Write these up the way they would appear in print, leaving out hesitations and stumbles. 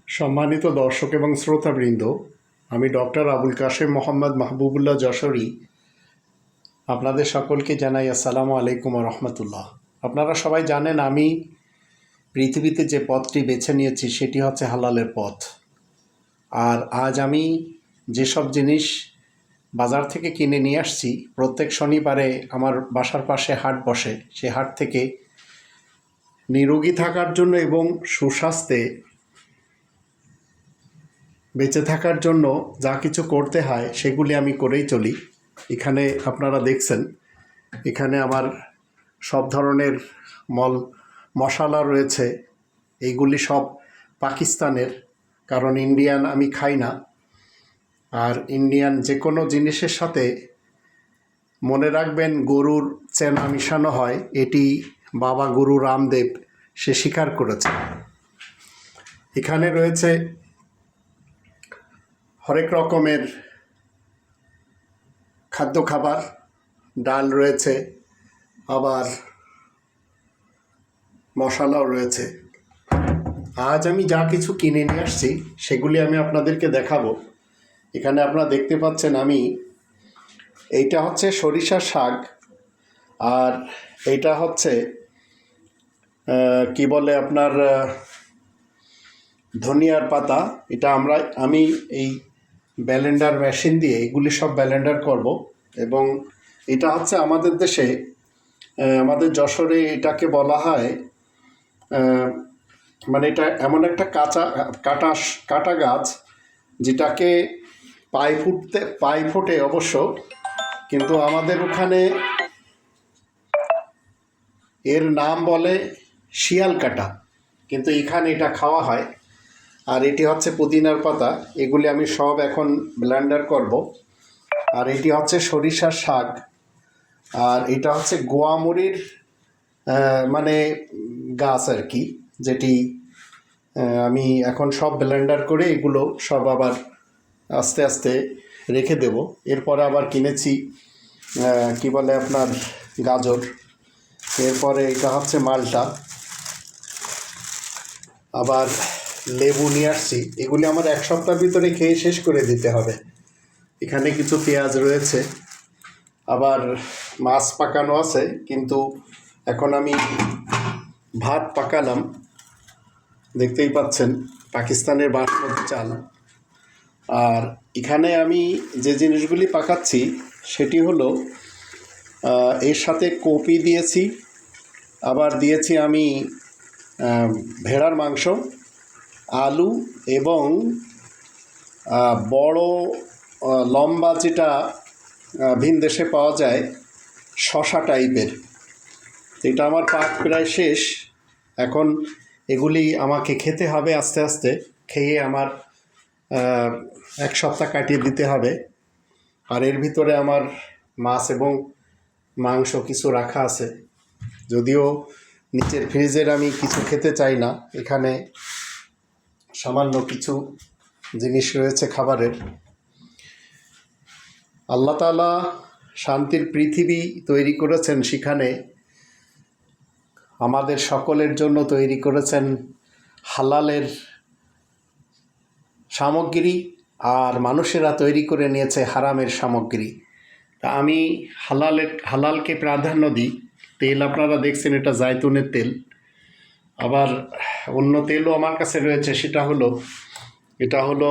সম্মানিত দর্শক এবং শ্রোতাবৃন্দ, আমি ডক্টর আবুল কাশেম মোহাম্মদ মাহবুবুল্লাহ যশোরী আপনাদের সকলকে জানাই আসসালামু আলাইকুম রহমতুল্লাহ। আপনারা সবাই জানেন আমি পৃথিবীতে যে পথটি বেছে নিয়েছি সেটি হচ্ছে হালালের পথ। আর আজ আমি যেসব জিনিস বাজার থেকে কিনে নিয়ে আসছি, প্রত্যেক শনিবারে আমার বাসার পাশে হাট বসে, সে হাট থেকে নিরোগী থাকার জন্য এবং সুস্বাস্থ্যে বেঁচে থাকার জন্য যা কিছু করতে হয় সেগুলি আমি করেই চলি। এখানে আপনারা দেখছেন, এখানে আমার সব ধরনের মশলা রয়েছে। এইগুলি সব পাকিস্তানের, কারণ ইন্ডিয়ান আমি খাই না। আর ইন্ডিয়ান যে কোনো জিনিসের সাথে মনে রাখবেন গরুর চেনা মিশানো হয়, এটি বাবা গুরু রামদেব সে স্বীকার করেছে। এখানে রয়েছে হরেক রকমের খাদ্য খাবার, ডাল রয়েছে, আবার মশলাও রয়েছে। আজ আমি যা কিছু কিনে নিয়ে আসছি সেগুলি আমি আপনাদেরকে দেখাবো। এখানে আপনারা দেখতে পাচ্ছেন এইটা হচ্ছে সরিষার শাক, আর এইটা হচ্ছে কি বলে আপনার ধনিয়ার পাতা। এটা আমি এই ব্লেন্ডার মেশিন দিয়ে এগুলি সব ব্লেন্ডার করব। এবং এটা হচ্ছে আমাদের দেশে, আমাদের যশোরে এটাকে বলা হয় মানে এটা এমন একটা কাটা গাছ যেটাকে পাই ফোটে অবশ্য, কিন্তু আমাদের ওখানে এর নাম বলে শিয়াল কাটা, কিন্তু এখানে এটা খাওয়া হয়। আর এটি হচ্ছে পুদিনার পাতা, এগুলি আমি সব এখন ব্লেন্ডার করব। আর এটি হচ্ছে সরিষার শাক, আর এটা হচ্ছে গোয়ামরির মানে গাছ আর কি, যেটি আমি এখন সব ব্লেন্ডার করে এগুলো সব আবার আস্তে আস্তে রেখে দেব। এরপরে আবার কিনেছি কি বলে আপনার গাজর, এরপরে এটা হচ্ছে মালটা, আবার লেবু নিয়ে আসছি। এগুলি আমার এক সপ্তাহের ভিতরে খেয়ে শেষ করে দিতে হবে। এখানে কিছু পেঁয়াজ রয়েছে, আবার মাছ পাকানো আছে, কিন্তু এখন আমি ভাত পাকালাম, দেখতেই পাচ্ছেন পাকিস্তানের বাসমতি চাল। আর এখানে আমি যে জিনিসগুলি পাকাচ্ছি সেটি হলো এর সাথে কপি দিয়েছি, আবার দিয়েছি আমি ভেড়ার মাংস, আলু এবং বড় লম্বা যেটা ভিন দেশে পাওয়া যায় শশা টাইপের। এটা আমার পাক প্রায় শেষ। এখন এগুলি আমাকে খেতে হবে আস্তে আস্তে, খেয়ে আমার এক সপ্তাহ কাটিয়ে দিতে হবে। আর এর ভিতরে আমার মাছ এবং মাংস কিছু রাখা আছে, যদিও নিচের ফ্রিজের আমি কিছু খেতে চাই না। এখানে সামান্য কিছু জিনিস রয়েছে খাবারের। আল্লাহ তাআলা শান্তির পৃথিবী তৈরি করেছেন, সেখানে আমাদের সকলের জন্য তৈরি করেছেন হালালের সামগ্রী, আর মানুষেরা তৈরি করে নিয়েছে হারামের সামগ্রী। তা আমি হালালকে প্রাধান্য দিই। তেল আপনারা দেখছেন, এটা জায়তুনের তেল। আবার অন্য তেলও আমার কাছে রয়েছে, এটা হলো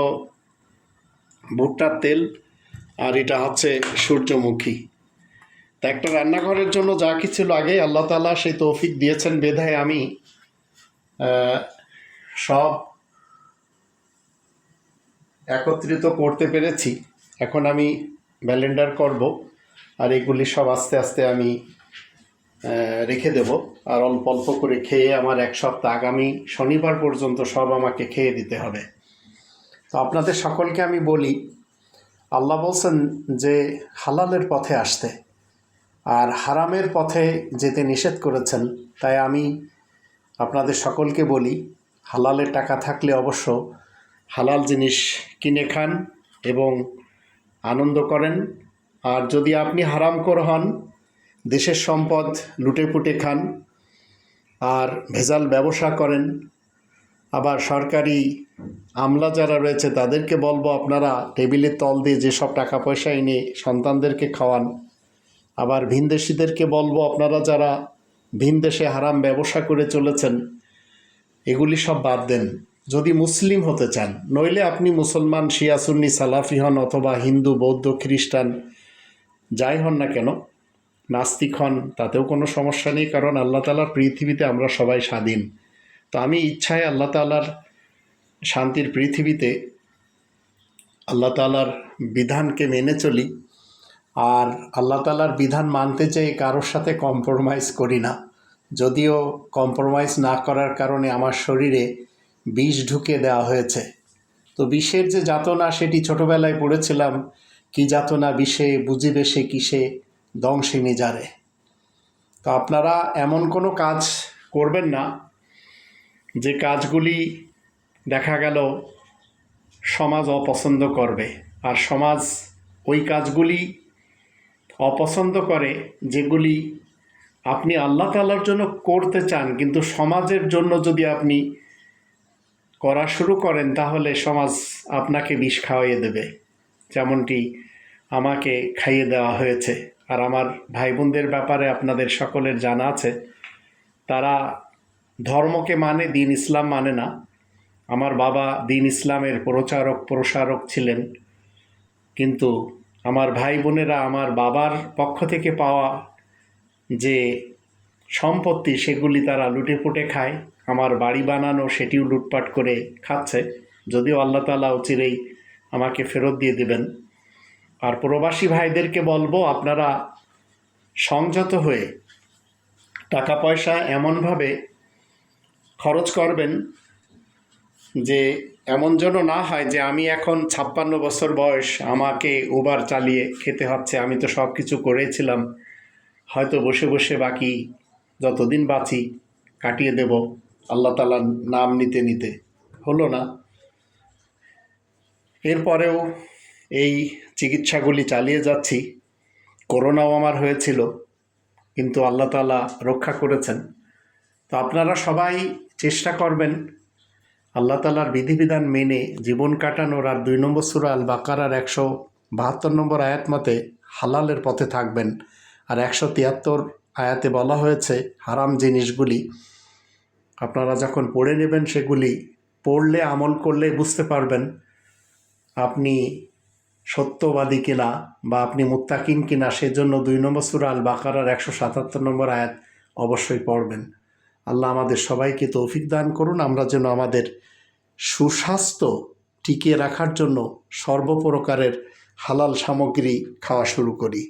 ভুট্টার তেল, আর এটা হচ্ছে সূর্যমুখী। তা একটা রান্নাঘরের জন্য যা কিছু লাগে আল্লাহ তাআলা সেই তৌফিক দিয়েছেন বিধায় আমি সব একত্রিত করতে পেরেছি। এখন আমি ব্লেন্ডার করব, আর এগুলি সব আস্তে আস্তে আমি রেখে দেব। আর অল্প অল্প করে খেয়ে আমার এক সপ্তাহ, আগামী শনিবার পর্যন্ত সব আমাকে খেয়ে দিতে হবে। তো আপনাদের সকলকে আমি বলি, আল্লাহ বলছেন যে হালালের পথে আসতে, আর হারামের পথে যেতে নিষেধ করেছেন। তাই আমি আপনাদের সকলকে বলি, হালালের টাকা থাকলে অবশ্য হালাল জিনিস কিনে খান এবং আনন্দ করেন। আর যদি আপনি হারামখোর হন, দেশের সম্পদ লুটেপুটে খান আর ভেজাল ব্যবসা করেন, আবার সরকারি আমলা যারা রয়েছে তাদেরকে বলবো আপনারা টেবিলের তল দিয়ে যেসব টাকা পয়সা এনে সন্তানদেরকে খাওয়ান। আবার ভিনদেশিদেরকে বলবো আপনারা যারা ভিনদেশে হারাম ব্যবসা করে চলেছেন এগুলি সব বাদ দেন যদি মুসলিম হতে চান। নইলে আপনি মুসলমান, শিয়া, সুন্নি, সালাফি হন অথবা হিন্দু, বৌদ্ধ, খ্রিস্টান যাই হন না কেন, নাস্তিক হন, তাতেও কোনো সমস্যা নেই, কারণ আল্লাহ তাআলার পৃথিবীতে আমরা সবাই স্বাধীন। তো আমি ইচ্ছায় আল্লাহ তাআলার শান্তির পৃথিবীতে আল্লাহ তাআলার বিধানকে মেনে চলি, আর আল্লাহ তাআলার বিধান মানতে চাই, কারোর সাথে কম্প্রোমাইজ করি না। যদিও কম্প্রোমাইজ না করার কারণে আমার শরীরে বিষ ঢুকিয়ে দেওয়া হয়েছে। তো বিষের যে যাতনা সেটি ছোটোবেলায় পড়েছিলাম, কি যাতনা বিষে বুঝিবে সে কিসে দংশিনী যারে। তো আপনারা এমন কোনো কাজ করবেন না যে কাজগুলি দেখা গেল সমাজ অপছন্দ করবে, আর সমাজ ওই কাজগুলি অপছন্দ করে যেগুলি আপনি আল্লাহ তাআলার জন্য করতে চান, কিন্তু সমাজের জন্য যদি আপনি করা শুরু করেন তাহলে সমাজ আপনাকে বিষ খাওয়াইয়ে দেবে, যেমনটি আমাকে খাইয়ে দেওয়া হয়েছে। আর আমার ভাই বোনদের ব্যাপারে আপনাদের সকলের জানা আছে, তারা ধর্মকে মানে, দিন ইসলাম মানে না। আমার বাবা দিন ইসলামের প্রসারক ছিলেন, কিন্তু আমার ভাই বোনেরা আমার বাবার পক্ষ থেকে পাওয়া যে সম্পত্তি সেগুলি তারা লুটেপুটে খায়। আমার বাড়ি বানানো সেটিও লুটপাট করে খাচ্ছে, যদিও আল্লাহ তাআলা অচিরেই আমাকে ফেরত দিয়ে দেবেন। আর প্রবাসী ভাইদেরকে বলবো আপনারা সংযত হয়ে টাকা পয়সা এমনভাবে খরচ করবেন যে এমন যেন না হয় যে আমি এখন 56 বছর বয়স, আমাকে উবার চালিয়ে খেতে হচ্ছে, আমি তো সব কিছু করেছিলাম, হয়তো বসে বসে বাকি যতদিন বাঁচি কাটিয়ে দেব আল্লাহ তাআলার নাম নিতে নিতে। হলো না। এরপরেও এই চিকিৎসাগুলি চালিয়ে যাচ্ছি। করোনাও আমার হয়েছিল, কিন্তু আল্লাহ তাআলা রক্ষা করেছেন। তো আপনারা সবাই চেষ্টা করবেন আল্লাহ তাআলার বিধিবিধান মেনে জীবন কাটানোর। আর 2 নম্বর সূরা আল বাকারার 172 নম্বর আয়াত মতে হালালের পথে থাকবেন। আর 173 আয়াতে বলা হয়েছে হারাম জিনিসগুলি আপনারা যখন পড়ে নেবেন, সেগুলি পড়লে আমল করলে বুঝতে পারবেন আপনি সত্যবাদী কিনা বা আপনি মুত্তাকিন কিনা। সেজন্য 2 নম্বর সূরা আল বাকারার 177 নম্বর আয়াত অবশ্যই পড়বেন। আল্লাহ আমাদের সবাইকে তৌফিক দান করুন, আমরা যেন আমাদের সুস্বাস্থ্য টিকিয়ে রাখার জন্য সর্বপ্রকারের হালাল সামগ্রী খাওয়া শুরু করি।